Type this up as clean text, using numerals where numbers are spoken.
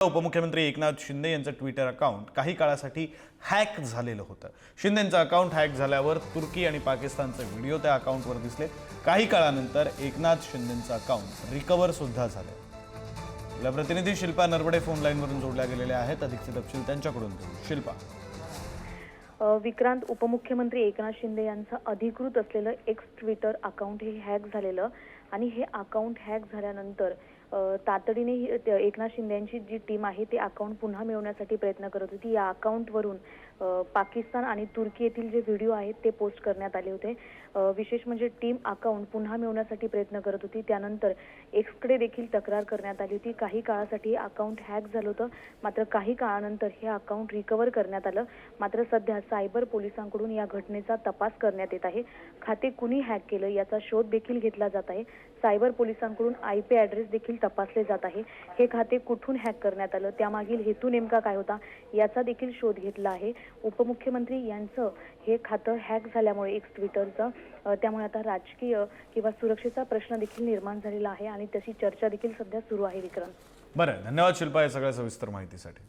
उपमुख्यमंत्री एकनाथ शिंदे यांचं Twitter account काही काळासाठी हॅक झालेलं होतं। शिंदेंचं अकाउंट हॅक झाल्यावर तुर्की आणि पाकिस्तानचे व्हिडिओ त्या अकाउंटवर दिसले। काही काळानंतर एकनाथ शिंदेंचं अकाउंट रिकव्हर सुद्धा झालं। आपल्या प्रतिनिधी शिल्पा नरवडे फोन लाईनवरून जोडल्या गेलेल्या आहेत। अधिकचे तपशील त्यांच्याकडून घेऊ। शिल्पा, विक्रांत, उपमुख्यमंत्री एकनाथ शिंदे यांचं अधिकृत असलेलं एक्स ट्विटर अकाउंट हे हॅक झालेलं आणि हे अकाउंट हॅक झाल्यानंतर तातडीने एकनाथ शिंदे यांची जी टीम आहे ते अकाउंट पुन्हा मिळवण्यासाठी प्रयत्न करत होती। या अकाउंटवरून पाकिस्तान आणि तुर्की येथील जे व्हिडिओ आहेत ते पोस्ट करण्यात आले होते। विशेष म्हणजे टीम अकाउंट पुन्हा मिळवण्यासाठी प्रयत्न करत होती। त्यानंतर एक्सकडे देखील तक्रार करण्यात आली होती। काही काळासाठी अकाउंट हॅक झालं होतं, मात्र काही काळानंतर हे अकाउंट रिकव्हर करण्यात आलं। मात्र सध्या सायबर पोलिसांकडून या घटनेचा तपास करण्यात येत आहे। खाते कुणी हॅक केलं याचा शोध देखील घेतला जात आहे। सायबर पोलिसांकडून IP ॲड्रेस देखील तपासले जात आहे। हे खाते कुठून हॅक करण्यात आलं, त्यामागील हेतू नेमका काय होता याचा देखील शोध घेतला आहे। उपमुख्यमंत्री यांचं हे खातं हॅक झाल्यामुळे एक्स ट्विटरचं त्यामुळे आता राजकीय किंवा सुरक्षेचा प्रश्न देखील निर्माण झालेला आहे आणि तशी चर्चा देखील सध्या सुरू आहे। विक्रांत, बरं, धन्यवाद शिल्पा या सगळ्या सविस्तर माहितीसाठी।